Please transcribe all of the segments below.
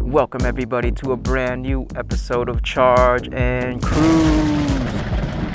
Welcome everybody to a brand new episode of Charge and Cruise.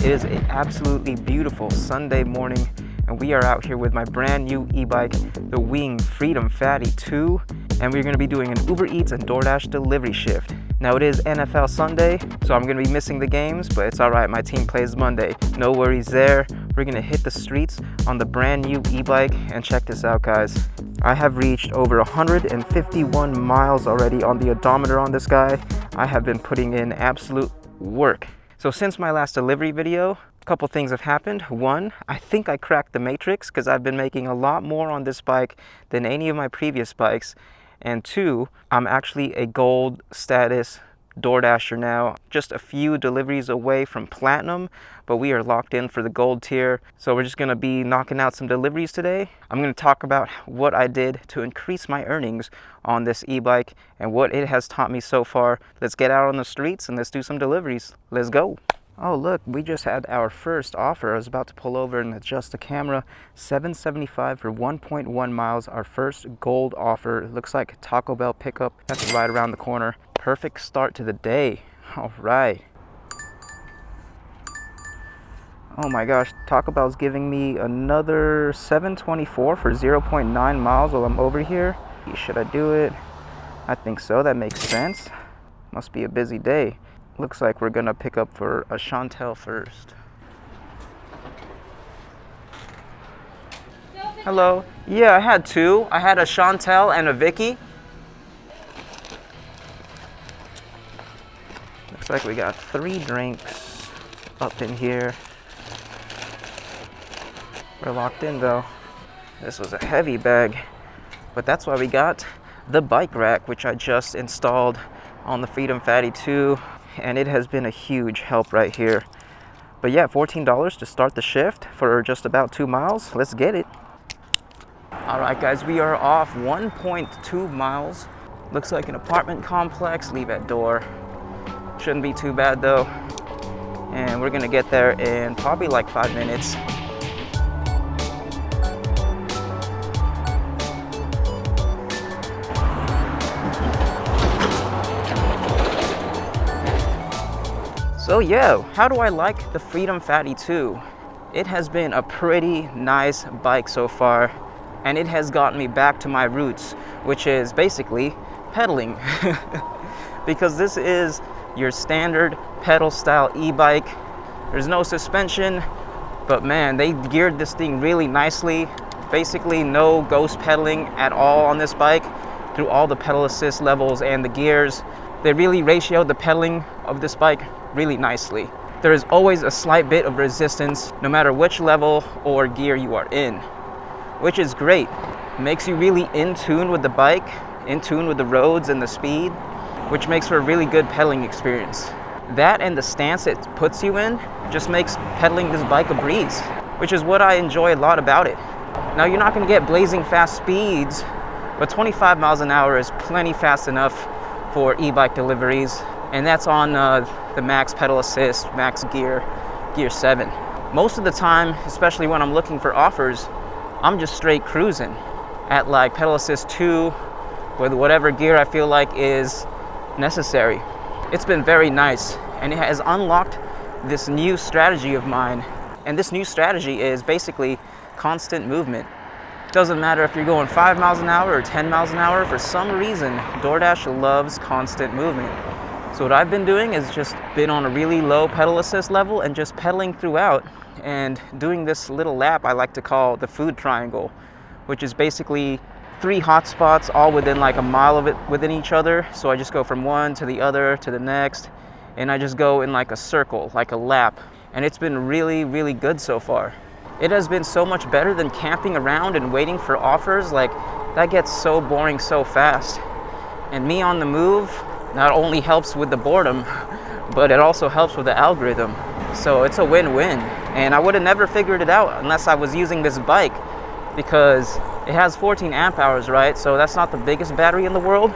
It is an absolutely beautiful Sunday morning and we are out here with my brand new e-bike, the Wing FreedomFatty 2, and we're going to be doing an UberEats and DoorDash delivery shift. Now it is NFL Sunday, so I'm going to be missing the games, but it's alright, my team plays Monday. No worries there. We're going to hit the streets on the brand new e-bike, and check this out guys. I have reached over 151 miles already on the odometer on this guy. I have been putting in absolute work. So since my last delivery video, a couple things have happened. One, I think I cracked the matrix because I've been making a lot more on this bike than any of my previous bikes. And two, I'm actually a gold status DoorDasher now, just a few deliveries away from platinum, but we are locked in for the gold tier. So we're just going to be knocking out some deliveries today. I'm going to talk about what I did to increase my earnings on this e-bike and what it has taught me so far. Let's get out on the streets and let's do some deliveries. Let's go. Oh look, we just had our first offer. I was about to pull over and adjust the camera. $7.75 for 1.1 miles, our first gold offer. It looks like Taco Bell pickup. That's right around the corner. Perfect start to the day. All right. Oh my gosh, Taco Bell's giving me another $7.24 for 0.9 miles while I'm over here. Should I do it? I think so, that makes sense. Must be a busy day. Looks like we're gonna pick up for a Chantel first. Hello. Yeah, I had two. I had a Chantel and a Vicky. Looks like we got 3 drinks up in here. We're locked in though. This was a heavy bag, but that's why we got the bike rack, which I just installed on the FreedomFatty 2. And it has been a huge help right here. But yeah, $14 to start the shift for just about 2 miles. Let's get it. All right guys, we are off 1.2 miles. Looks like an apartment complex. Leave at door. Shouldn't be too bad though. And we're gonna get there in probably like 5 minutes. So yeah, how do I like the FreedomFatty 2? It has been a pretty nice bike so far, and it has gotten me back to my roots, which is basically pedaling. Because this is your standard pedal style e-bike. There's no suspension, but man, they geared this thing really nicely. Basically no ghost pedaling at all on this bike through all the pedal assist levels and the gears. They really ratioed the pedaling of this bike really nicely. There is always a slight bit of resistance no matter which level or gear you are in, which is great. It makes you really in tune with the bike, in tune with the roads and the speed, which makes for a really good pedaling experience. That and the stance it puts you in just makes pedaling this bike a breeze, which is what I enjoy a lot about it. Now you're not going to get blazing fast speeds, but 25 miles an hour is plenty fast enough for e-bike deliveries, and that's on the max pedal assist, max gear 7. Most of the time, especially when I'm looking for offers, I'm just straight cruising at like pedal assist 2 with whatever gear I feel like is necessary. It's been very nice, and it has unlocked this new strategy of mine, and this new strategy is basically constant movement. Doesn't matter if you're going 5 miles an hour or 10 miles an hour, for some reason, DoorDash loves constant movement. So what I've been doing is just been on a really low pedal assist level and just pedaling throughout and doing this little lap I like to call the food triangle, which is basically 3 hot spots all within like a mile of it within each other. So I just go from one to the other to the next, and I just go in like a circle, like a lap. And it's been really, really good so far. It has been so much better than camping around and waiting for offers. Like, that gets so boring so fast. And me on the move not only helps with the boredom, but it also helps with the algorithm. So it's a win-win. And I would have never figured it out unless I was using this bike, because it has 14 amp hours, right? So that's not the biggest battery in the world.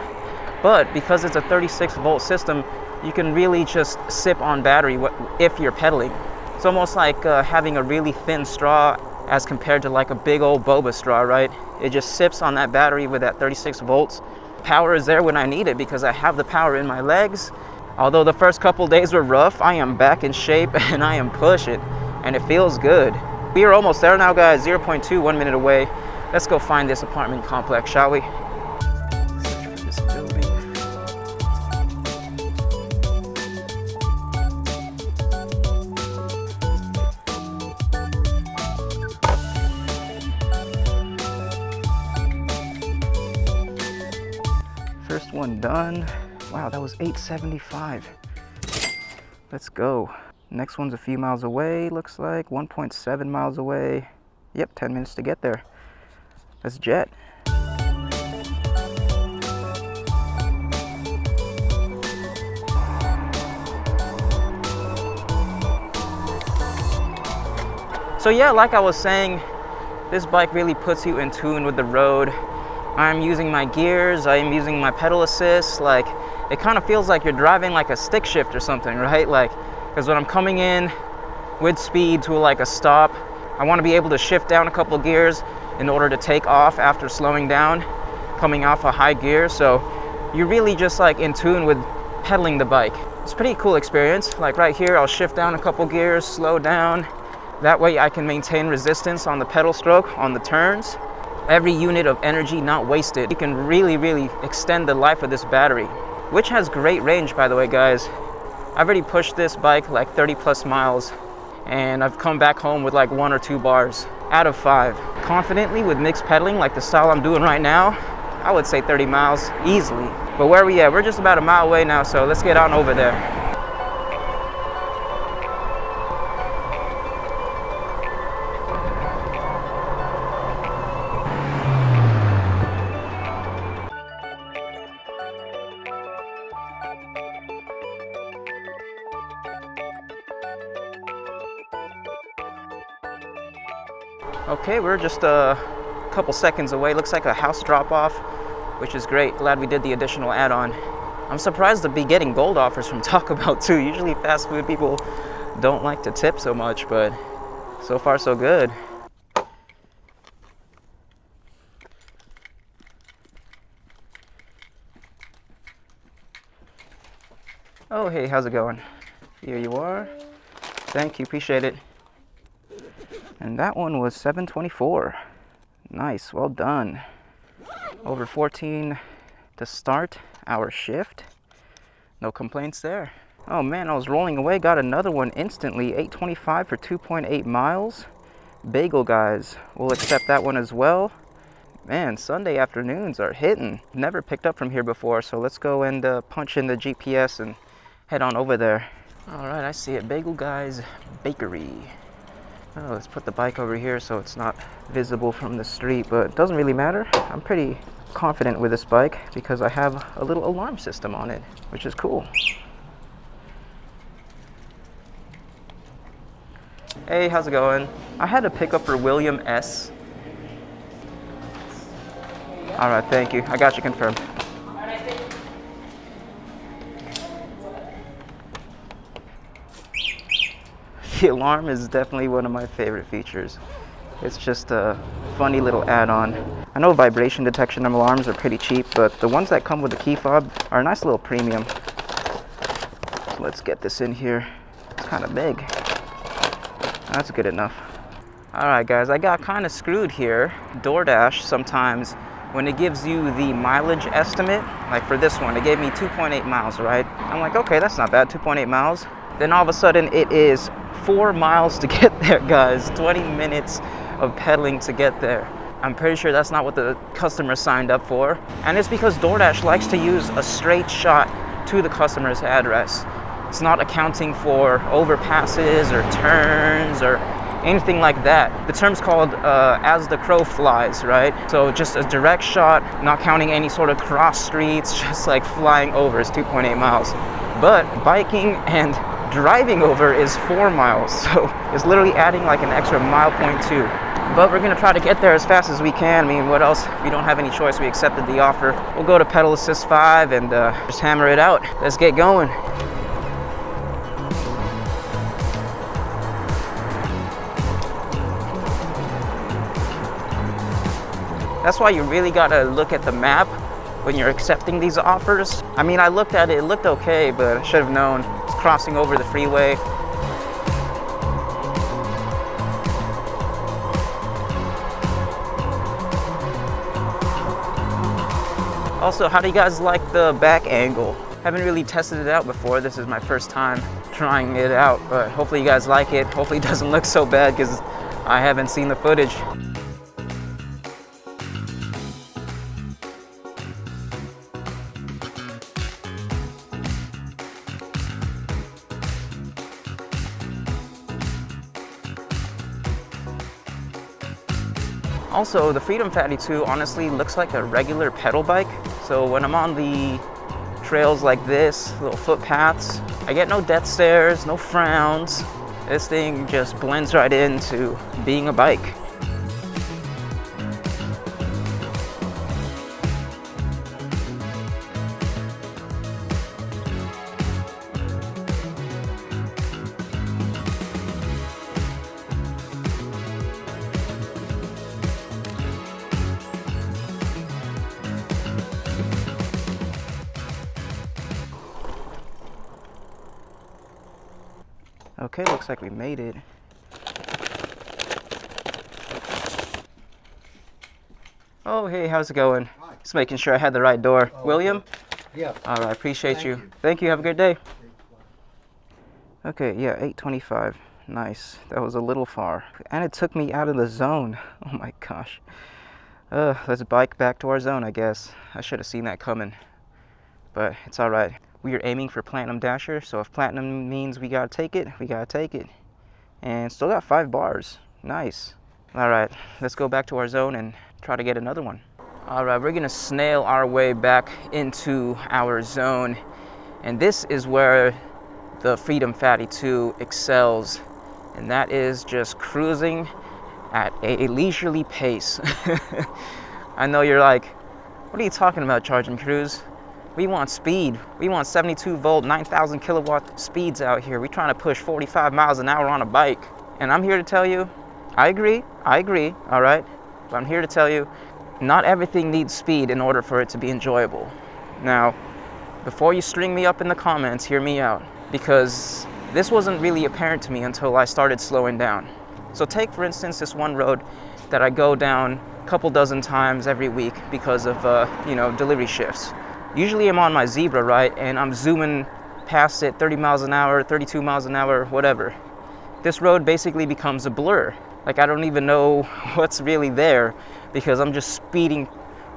But because it's a 36 volt system, you can really just sip on battery if you're pedaling. It's almost like having a really thin straw as compared to like a big old boba straw, right? It just sips on that battery with that 36 volts. power is there when I need it because I have the power in my legs. Although the first couple days were rough, I am back in shape and I am pushing, and it feels good. We are almost there now, guys. 0.2, 1 minute away. Let's go find this apartment complex, shall we? Search for this building. First one done. Wow, that was $8.75. Let's go. Next one's a few miles away, looks like 1.7 miles away. Yep, 10 minutes to get there. Let's jet. So yeah, like I was saying, this bike really puts you in tune with the road. I'm using my gears, I am using my pedal assist. Like, it kind of feels like you're driving like a stick shift or something, right? Like, because when I'm coming in with speed to like a stop, I want to be able to shift down a couple of gears in order to take off after slowing down, coming off a high gear. So you're really just like in tune with pedaling the bike. It's a pretty cool experience. Like right here, I'll shift down a couple gears, slow down. That way I can maintain resistance on the pedal stroke, on the turns. Every unit of energy not wasted. You can really extend the life of this battery, which has great range, by the way, guys. I've already pushed this bike like 30 plus miles, and I've come back home with like 1 or 2 bars out of 5. Confidently with mixed pedaling, like the style I'm doing right now, I would say 30 miles easily. But where are we at? We're just about a mile away now, so let's get on over there. Okay, we're just a couple seconds away. Looks like a house drop-off, which is great. Glad we did the additional add-on. I'm surprised to be getting gold offers from Taco Bell too. Usually fast food people don't like to tip so much, but so far so good. Oh, hey, how's it going? Here you are. Thank you, appreciate it. And that one was $7.24. Nice, well done. Over 14 to start our shift. No complaints there. Oh man, I was rolling away, got another one instantly. $8.25 for 2.8 miles. Bagel guys, we'll accept that one as well. Man, Sunday afternoons are hitting. Never picked up from here before, so let's go and punch in the GPS and head on over there. All right, I see it. Bagel guys Bakery. Oh, let's put the bike over here so it's not visible from the street, but it doesn't really matter. I'm pretty confident with this bike because I have a little alarm system on it, which is cool. Hey, how's it going? I had a pickup for William S. All right, thank you. I got you confirmed. The alarm is definitely one of my favorite features. It's just a funny little add-on. I know vibration detection alarms are pretty cheap, but the ones that come with the key fob are a nice little premium. So let's get this in here. It's kind of big. That's good enough. All right, guys, I got kind of screwed here. DoorDash sometimes, when it gives you the mileage estimate, like for this one, it gave me 2.8 miles, right? I'm like, okay, that's not bad, 2.8 miles. Then all of a sudden it is 4 miles to get there, guys. 20 minutes of pedaling to get there. I'm pretty sure that's not what the customer signed up for. And it's because DoorDash likes to use a straight shot to the customer's address. It's not accounting for overpasses or turns or anything like that. The term's called as the crow flies, right? So just a direct shot, not counting any sort of cross streets, just like flying over is 2.8 miles. But biking and driving over is 4 miles, so it's literally adding like an extra 1.2 miles. But we're gonna try to get there as fast as we can. I mean, what else? We don't have any choice. We accepted the offer. We'll go to pedal assist 5 and just hammer it out. Let's get going. That's why you really gotta look at the map when you're accepting these offers. I mean, I looked at it, it looked okay, but I should have known. It's crossing over the freeway. Also, how do you guys like the back angle? Haven't really tested it out before. This is my first time trying it out, but hopefully you guys like it. Hopefully it doesn't look so bad because I haven't seen the footage. Also, the Freedom Fatty 2 honestly looks like a regular pedal bike. So when I'm on the trails like this, little footpaths, I get no death stares, no frowns. This thing just blends right into being a bike. Okay, looks like we made it. Oh, hey, how's it going? Hi. Just making sure I had the right door. Oh, William? Yeah. All right, appreciate Thank you. you. Thank you, have a good day. Okay, yeah, 8:25. Nice. That was a little far. And it took me out of the zone. Oh my gosh. Let's bike back to our zone, I guess. I should have seen that coming. But it's all right. We are aiming for Platinum Dasher, so if Platinum means we gotta take it, we gotta take it. And still got 5 bars. Nice. All right, let's go back to our zone and try to get another one. All right, we're gonna snail our way back into our zone. And this is where the Freedom Fatty 2 excels. And that is just cruising at a leisurely pace. I know you're like, what are you talking about, Charge and Cruise? We want speed. We want 72 volt, 9,000 kilowatt speeds out here. We're trying to push 45 miles an hour on a bike. And I'm here to tell you, I agree, all right? But I'm here to tell you, not everything needs speed in order for it to be enjoyable. Now, before you string me up in the comments, hear me out, because this wasn't really apparent to me until I started slowing down. So take, for instance, this one road that I go down a couple dozen times every week because of, delivery shifts. Usually I'm on my zebra, right, and I'm zooming past it 30 miles an hour, 32 miles an hour, whatever. This road basically becomes a blur. Like, I don't even know what's really there because I'm just speeding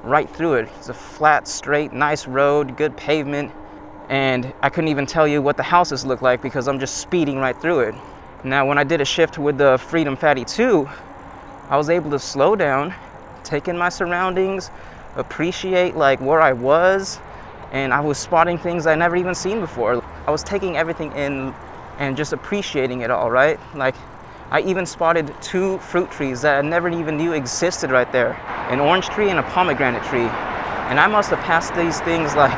right through it. It's a flat, straight, nice road, good pavement, and I couldn't even tell you what the houses look like because I'm just speeding right through it. Now, when I did a shift with the Freedom Fatty 2, I was able to slow down, take in my surroundings, appreciate like where I was, and I was spotting things I never even seen before. I was taking everything in and just appreciating it all, right? Like, I even spotted 2 fruit trees that I never even knew existed right there. An orange tree and a pomegranate tree. And I must have passed these things like,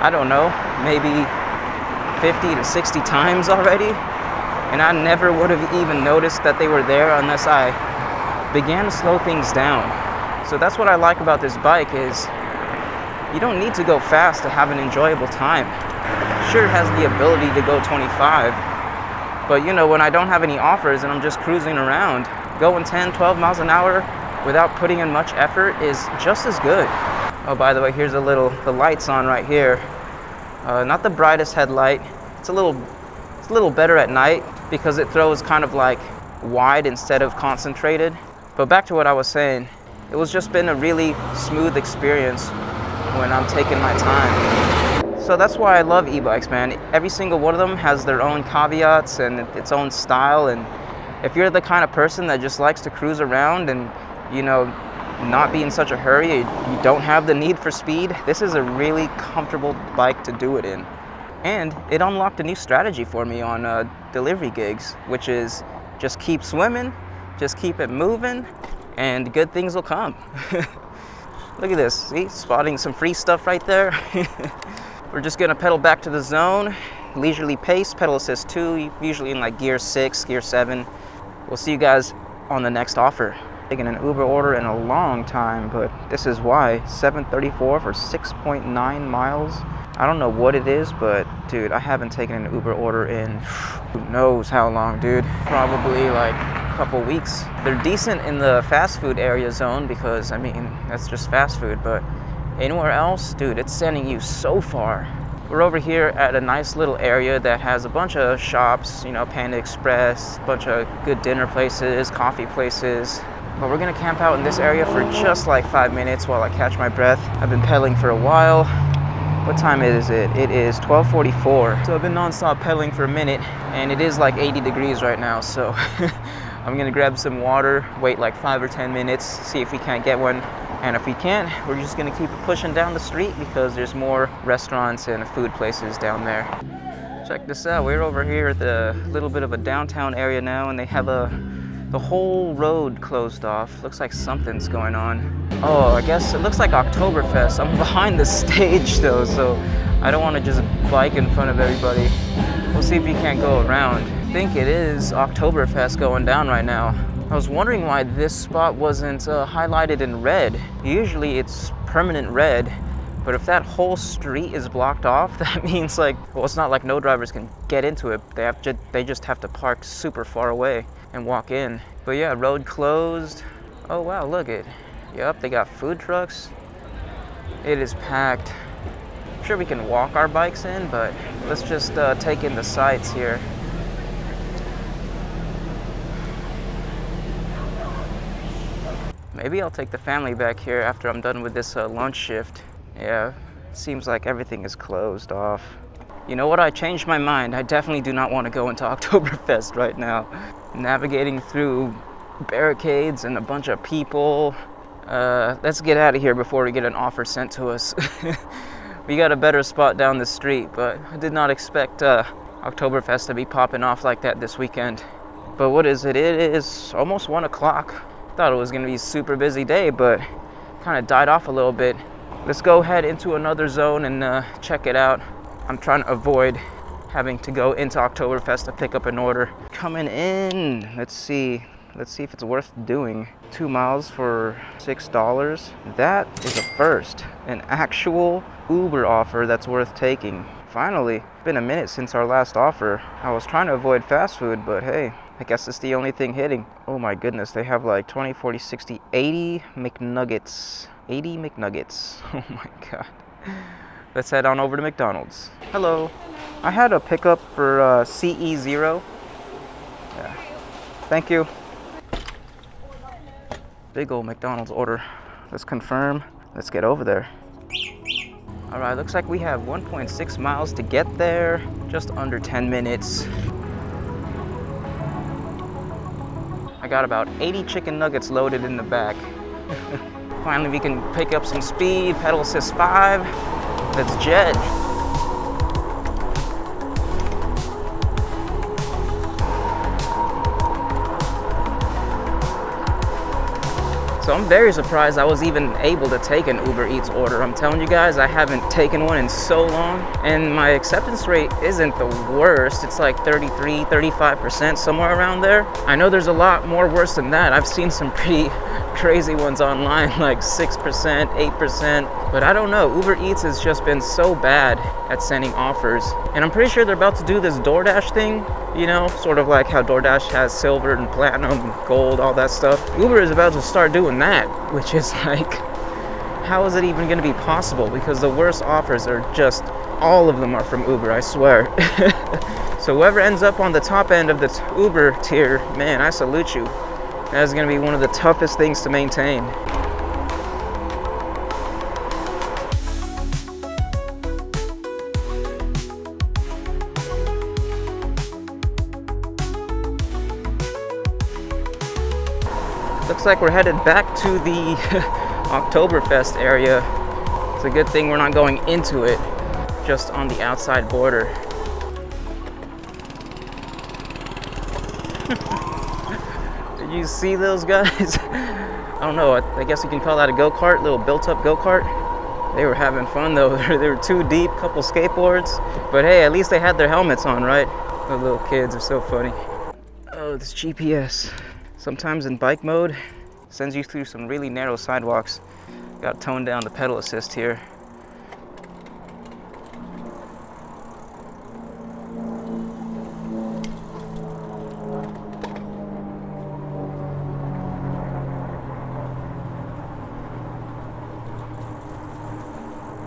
I don't know, maybe 50 to 60 times already. And I never would have even noticed that they were there unless I began to slow things down. So that's what I like about this bike is you don't need to go fast to have an enjoyable time. Sure, it has the ability to go 25, but when I don't have any offers and I'm just cruising around, going 10, 12 miles an hour without putting in much effort is just as good. Oh, by the way, here's the light's on right here. Not the brightest headlight. It's a little better at night because it throws kind of like wide instead of concentrated. But back to what I was saying, it was just been a really smooth experience when I'm taking my time. So that's why I love e-bikes, man. Every single one of them has their own caveats and its own style. And if you're the kind of person that just likes to cruise around and, not be in such a hurry, you don't have the need for speed, this is a really comfortable bike to do it in. And it unlocked a new strategy for me on delivery gigs, which is just keep swimming, just keep it moving, and good things will come. Look at this, see, spotting some free stuff right there. We're just gonna pedal back to the zone, leisurely pace, pedal assist 2, usually in like gear 6, gear 7. We'll see you guys on the next offer. taken an Uber order in a long time, but this is why. 734 for 6.9 miles. I don't know what it is, but dude, I haven't taken an Uber order in who knows how long, dude. Probably like a couple weeks. They're decent in the fast food area zone because, I mean, that's just fast food, but anywhere else, dude, it's sending you so far. We're over here at a nice little area that has a bunch of shops, you know, Panda Express, a bunch of good dinner places, coffee places. But we're gonna camp out in this area for just like 5 minutes while I catch my breath. I've been pedaling for a while. What time is it? It is 12:44. So I've been non-stop pedaling for a minute, and it is like 80 degrees right now, so I'm gonna grab some water, wait like 5 or 10 minutes, see if we can't get one. And if we can't, we're just gonna keep pushing down the street because there's more restaurants and food places down there. Check this out, we're over here at the little bit of a downtown area now, and they have the whole road closed off. Looks like something's going on. Oh, I guess it looks like Oktoberfest. I'm behind the stage though, so I don't want to just bike in front of everybody. We'll see if we can't go around. I think it is Oktoberfest going down right now. I was wondering why this spot wasn't highlighted in red. Usually it's permanent red, but if that whole street is blocked off, that means like, well, it's not like no drivers can get into it. They just have to park super far away and walk in. But yeah, road closed. Oh wow, look it. Yep, they got food trucks. It is packed. I'm sure we can walk our bikes in, but let's just take in the sights here. Maybe I'll take the family back here after I'm done with this lunch shift. Yeah, it seems like everything is closed off. You know what? I changed my mind. I definitely do not want to go into Oktoberfest right now. Navigating through barricades and a bunch of people. Let's get out of here before we get an offer sent to us. We got a better spot down the street, but I did not expect Oktoberfest to be popping off like that this weekend. But what is it? It is almost 1 o'clock. Thought it was gonna be a super busy day, but kind of died off a little bit. Let's go head into another zone and check it out. I'm trying to avoid having to go into Oktoberfest to pick up an order. Coming in, let's see if it's worth doing. 2 miles for $6. That is a first, an actual Uber offer that's worth taking. Finally, been a minute since our last offer. I was trying to avoid fast food, but hey, I guess it's the only thing hitting. Oh my goodness, they have like 20, 40, 60, 80 McNuggets. 80 McNuggets. Oh my God. Let's head on over to McDonald's. Hello. I had a pickup for CE0. Yeah. Thank you. Big old McDonald's order. Let's confirm. Let's get over there. All right, looks like we have 1.6 miles to get there. Just under 10 minutes. I got about 80 chicken nuggets loaded in the back. Finally, we can pick up some speed. Pedal assist 5. Let's jet. So I'm very surprised I was even able to take an Uber Eats order. I'm telling you guys, I haven't taken one in so long, and my acceptance rate isn't the worst. It's like 33, 35%, somewhere around there. I know there's a lot more worse than that. I've seen some pretty crazy ones online, like 6%, 8%, but I don't know. Uber Eats has just been so bad at sending offers, and I'm pretty sure they're about to do this DoorDash thing, you know, sort of like how DoorDash has silver and platinum and gold, all that stuff. Uber is about to start doing that, which is like, how is it even going to be possible? Because the worst offers are just, all of them are from Uber, I swear. So whoever ends up on the top end of the Uber tier, man, I salute you. That's going to be one of the toughest things to maintain. Looks like we're headed back to the Oktoberfest area. It's a good thing we're not going into it, just on the outside border. Did you see those guys? I don't know, I guess you can call that a go-kart, little built-up go-kart. They were having fun though. They were too deep, couple skateboards. But hey, at least they had their helmets on, right? The little kids are so funny. Oh, this GPS. Sometimes in bike mode, Sends you through some really narrow sidewalks. Got to tone down the pedal assist here.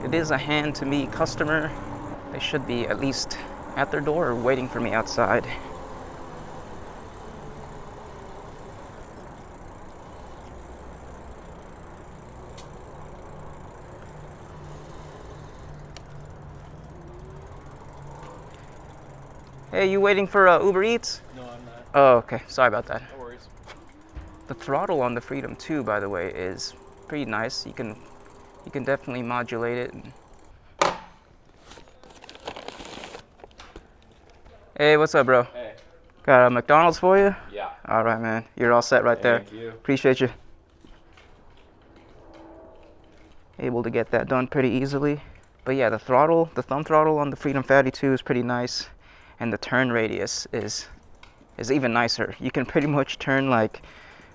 It is a hand-to-me customer. They should be at least at their door waiting for me outside. Hey, you waiting for Uber Eats? No, I'm not. Oh, okay. Sorry about that. No worries. The throttle on the Freedom 2, by the way, is pretty nice. You can definitely modulate it. Hey, what's up, bro? Hey. Got a McDonald's for you? Yeah. All right, man. You're all set right there. Thank you. Appreciate you. Able to get that done pretty easily. But yeah, the thumb throttle on the Freedom Fatty 2 is pretty nice. And the turn radius is even nicer. You can pretty much turn like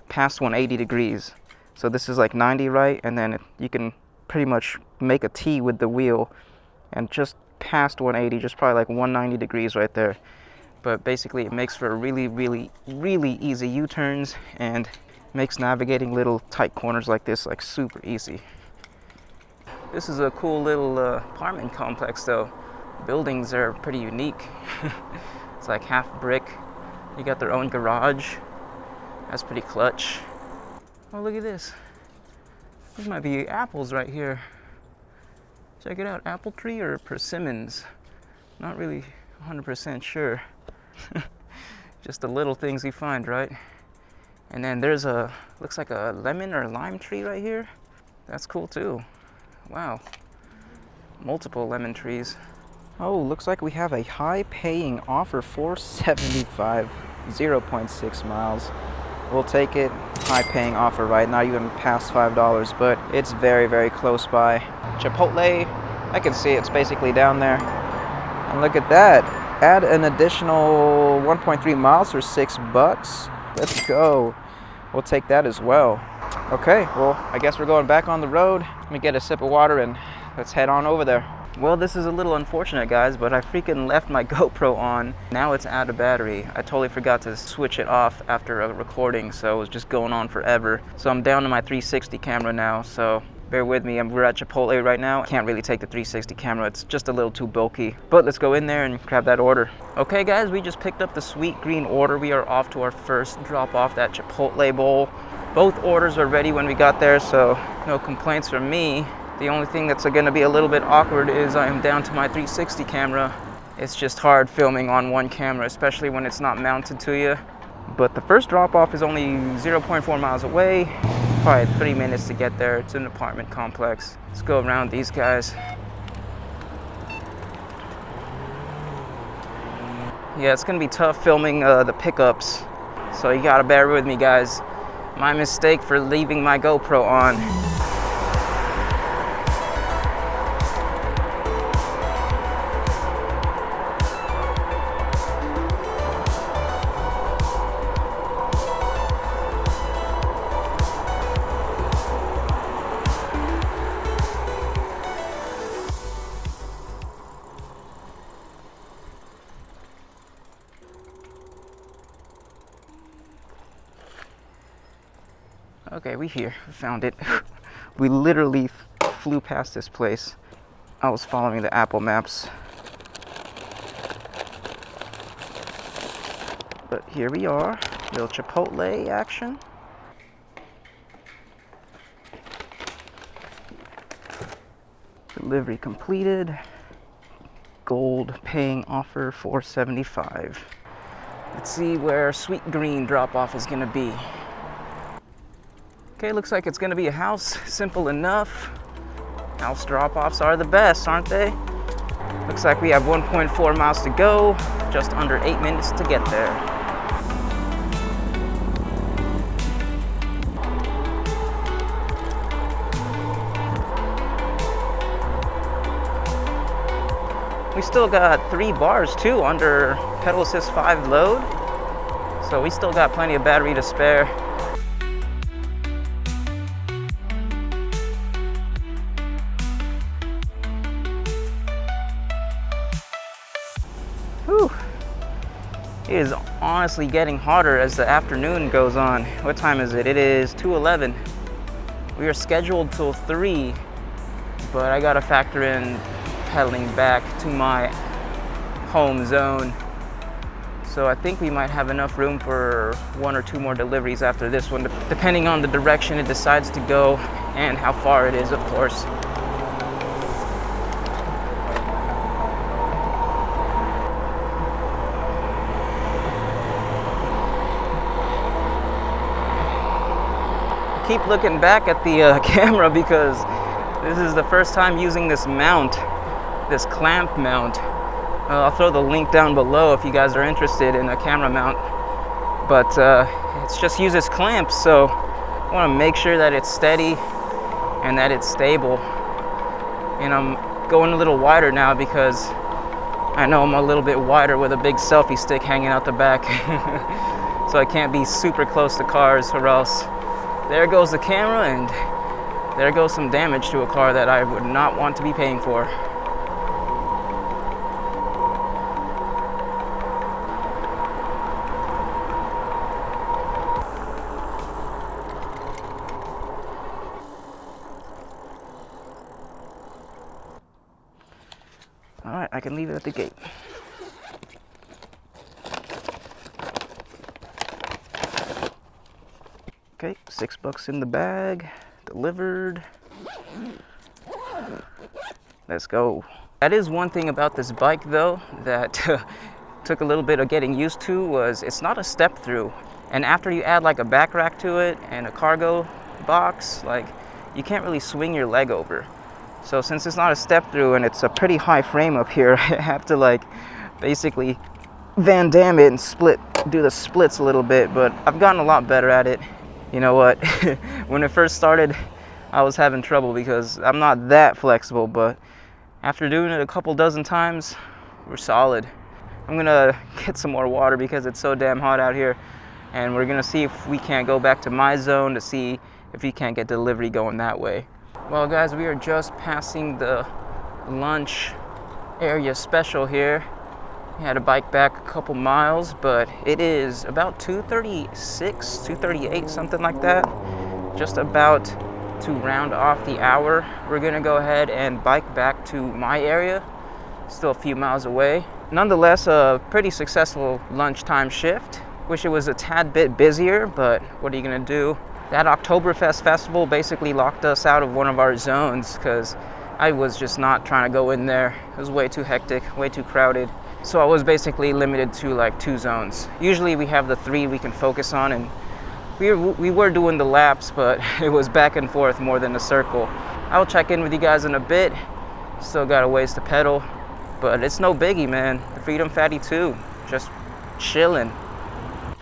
past 180 degrees. So this is like 90, right? And then you can pretty much make a T with the wheel and just past 180, just probably like 190 degrees right there. But basically it makes for really, really, really easy U-turns and makes navigating little tight corners like this like super easy. This is a cool little apartment complex though. Buildings are pretty unique. It's like half brick. You got their own garage. That's pretty clutch. Oh, look at this. These might be apples right here. Check it out, apple tree or persimmons. Not really 100% sure. Just the little things you find, right? And then there's looks like a lemon or lime tree right here. That's cool too. Wow. Multiple lemon trees. Oh, looks like we have a high-paying offer for $75, 0.6 miles. We'll take it. High-paying offer, right? Not even past $5, but it's very, very close by. Chipotle, I can see it's basically down there. And look at that. Add an additional 1.3 miles for $6. Let's go. We'll take that as well. Okay, well, I guess we're going back on the road. Let me get a sip of water and let's head on over there. Well, this is a little unfortunate, guys, but I freaking left my GoPro on. Now it's out of battery. I totally forgot to switch it off after a recording, so it was just going on forever. So I'm down to my 360 camera now, so bear with me. We're at Chipotle right now. I can't really take the 360 camera. It's just a little too bulky. But let's go in there and grab that order. Okay, guys, we just picked up the sweet green order. We are off to our first drop off, that Chipotle bowl. Both orders are ready when we got there, so no complaints from me. The only thing that's going to be a little bit awkward is I am down to my 360 camera. It's just hard filming on one camera, especially when it's not mounted to you. But the first drop-off is only 0.4 miles away. Probably 3 minutes to get there. It's an apartment complex. Let's go around these guys. Yeah, it's going to be tough filming the pickups. So you got to bear with me, guys. My mistake for leaving my GoPro on. Okay, we here. We found it. We literally flew past this place. I was following the Apple Maps. But here we are. Little Chipotle action. Delivery completed. Gold paying offer $4.75. Let's see where sweet green drop-off is gonna be. Okay, looks like it's gonna be a house. Simple enough. House drop-offs are the best, aren't they? Looks like we have 1.4 miles to go. Just under 8 minutes to get there. We still got 3 bars too under pedal assist 5 load. So we still got plenty of battery to spare. Whew. It is honestly getting hotter as the afternoon goes on. What time is it? It is 2:11. We are scheduled till 3, but I gotta factor in pedaling back to my home zone. So I think we might have enough room for 1 or 2 more deliveries after this one, depending on the direction it decides to go and how far it is, of course. Keep looking back at the camera because this is the first time using this mount, this clamp mount. I'll throw the link down below if you guys are interested in a camera mount, but it just uses clamps, so I want to make sure that it's steady and that it's stable. And I'm going a little wider now because I know I'm a little bit wider with a big selfie stick hanging out the back. So I can't be super close to cars, or else there goes the camera and there goes some damage to a car that I would not want to be paying for. All right, I can leave it at the gate. Okay, $6 in the bag, delivered. Let's go. That is one thing about this bike though that took a little bit of getting used to, was it's not a step through. And after you add like a back rack to it and a cargo box, like you can't really swing your leg over. So since it's not a step through and it's a pretty high frame up here, I have to like basically Van Damme it and do the splits a little bit, but I've gotten a lot better at it. You know what, when it first started, I was having trouble because I'm not that flexible, but after doing it a couple dozen times, we're solid. I'm gonna get some more water because it's so damn hot out here, and we're gonna see if we can't go back to my zone to see if we can't get delivery going that way. Well guys, we are just passing the lunch area special here. We had to bike back a couple miles, but it is about 2:36, 2:38, something like that. Just about to round off the hour. We're gonna go ahead and bike back to my area. Still a few miles away. Nonetheless, a pretty successful lunchtime shift. Wish it was a tad bit busier, but what are you gonna do? That Oktoberfest festival basically locked us out of one of our zones because I was just not trying to go in there. It was way too hectic, way too crowded. So I was basically limited to like 2 zones. Usually we have the 3 we can focus on, and we were doing the laps, but it was back and forth more than a circle. I'll check in with you guys in a bit. Still got a ways to pedal, but it's no biggie, man. The Freedom Fatty 2, just chilling.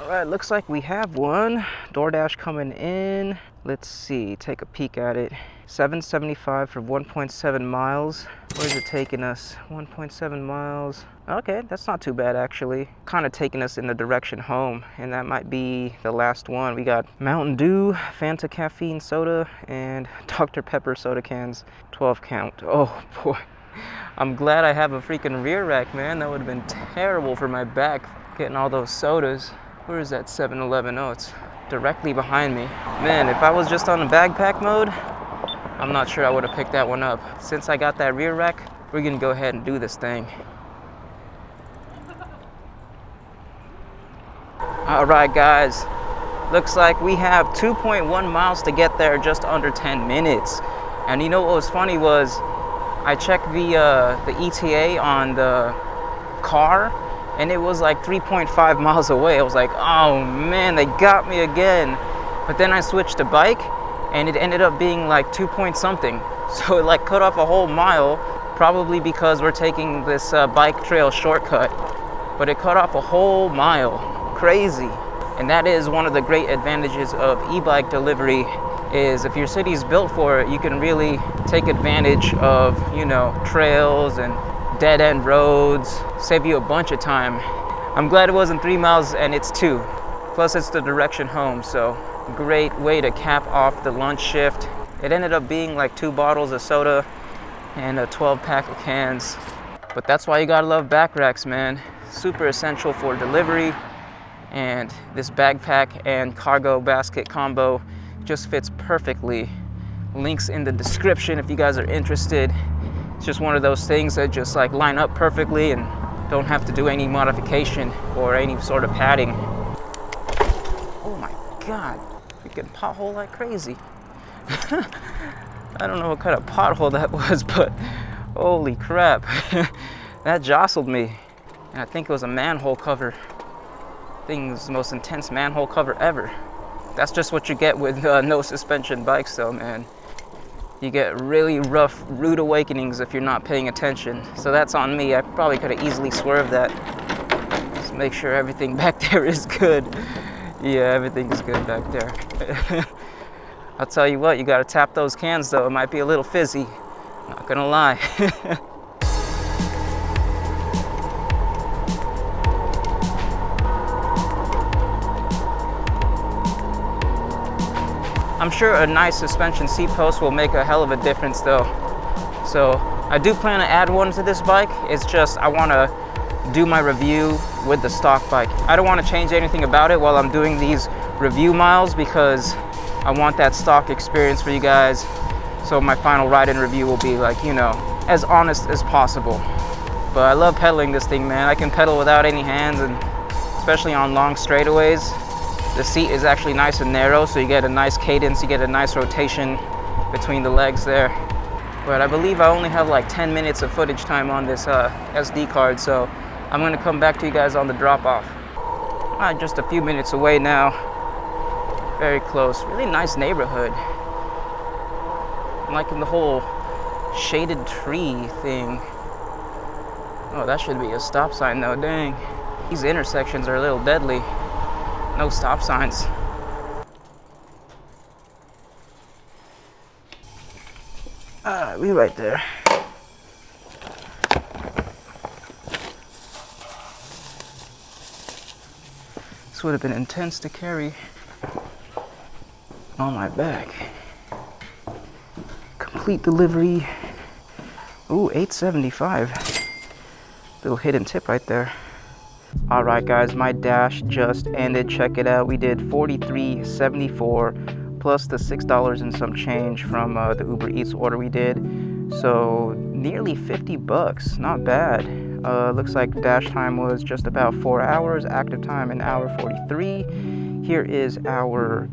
All right, looks like we have one. DoorDash coming in. Let's see, take a peek at it. $7.75 for 1.7 miles. Where's it taking us? 1.7 miles. Okay, that's not too bad actually. Kind of taking us in the direction home, and that might be the last one. We got Mountain Dew, Fanta caffeine soda, and Dr. Pepper soda cans, 12 count. Oh boy. I'm glad I have a freaking rear rack, man. That would have been terrible for my back, getting all those sodas. Where is that 7-Eleven? Oh, it's directly behind me. Man, if I was just on the backpack mode, I'm not sure I would have picked that one up. Since I got that rear rack, we're gonna go ahead and do this thing. All right, guys. Looks like we have 2.1 miles to get there, just under 10 minutes. And you know what was funny was, I checked the ETA on the car, and it was like 3.5 miles away. I was like, oh man, they got me again. But then I switched to bike, and it ended up being like 2 point something. So it like cut off a whole mile, probably because we're taking this bike trail shortcut. But it cut off a whole mile. Crazy. And that is one of the great advantages of e-bike delivery, is if your city's built for it, you can really take advantage of, you know, trails and dead-end roads, save you a bunch of time. I'm glad it wasn't 3 miles and it's 2. Plus it's the direction home, so great way to cap off the lunch shift. It ended up being like 2 bottles of soda and a 12 pack of cans. But that's why you gotta love back racks, man. Super essential for delivery. And this backpack and cargo basket combo just fits perfectly. Links in the description if you guys are interested. It's just one of those things that just like line up perfectly and don't have to do any modification or any sort of padding. Oh my God, freaking pothole like crazy. I don't know what kind of pothole that was, but holy crap. That jostled me. And I think it was a manhole cover. Thing's the most intense manhole cover ever. That's just what you get with no suspension bikes though, man. You get really rough, rude awakenings if you're not paying attention. So that's on me. I probably could have easily swerved that. Just make sure everything back there is good. Yeah, everything is good back there. I'll tell you what, you gotta tap those cans though. It might be a little fizzy, not gonna lie. I'm sure a nice suspension seat post will make a hell of a difference though. So I do plan to add one to this bike. It's just I want to do my review with the stock bike. I don't want to change anything about it while I'm doing these review miles because I want that stock experience for you guys. So my final ride-in review will be like, you know, as honest as possible. But I love pedaling this thing, man. I can pedal without any hands, and especially on long straightaways. The seat is actually nice and narrow, so you get a nice cadence, you get a nice rotation between the legs there. But I believe I only have like 10 minutes of footage time on this SD card, so I'm gonna come back to you guys on the drop-off. Just a few minutes away now. Very close. Really nice neighborhood. I'm liking the whole shaded tree thing. Oh, that should be a stop sign though, dang. These intersections are a little deadly. No stop signs. We right there. This would have been intense to carry on my back. Complete delivery. Ooh, $8.75. Little hidden tip right there. All right, guys, my dash just ended. Check it out. We did $43.74 plus the $6 and some change from the Uber Eats order we did. So nearly 50 bucks. Not bad. Looks like dash time was just about 4 hours. Active time an hour 43. Here is our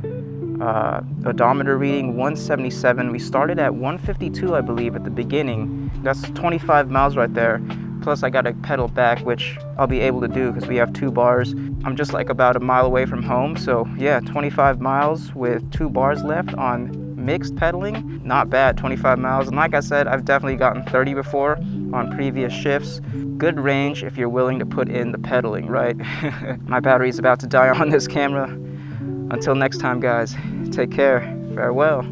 odometer reading, 177. We started at 152, I believe, at the beginning. That's 25 miles right there. Plus I gotta pedal back, which I'll be able to do because we have 2 bars. I'm just like about a mile away from home. So yeah, 25 miles with 2 bars left on mixed pedaling. Not bad, 25 miles. And like I said, I've definitely gotten 30 before on previous shifts. Good range if you're willing to put in the pedaling, right? My battery is about to die on this camera. Until next time, guys, take care. Farewell.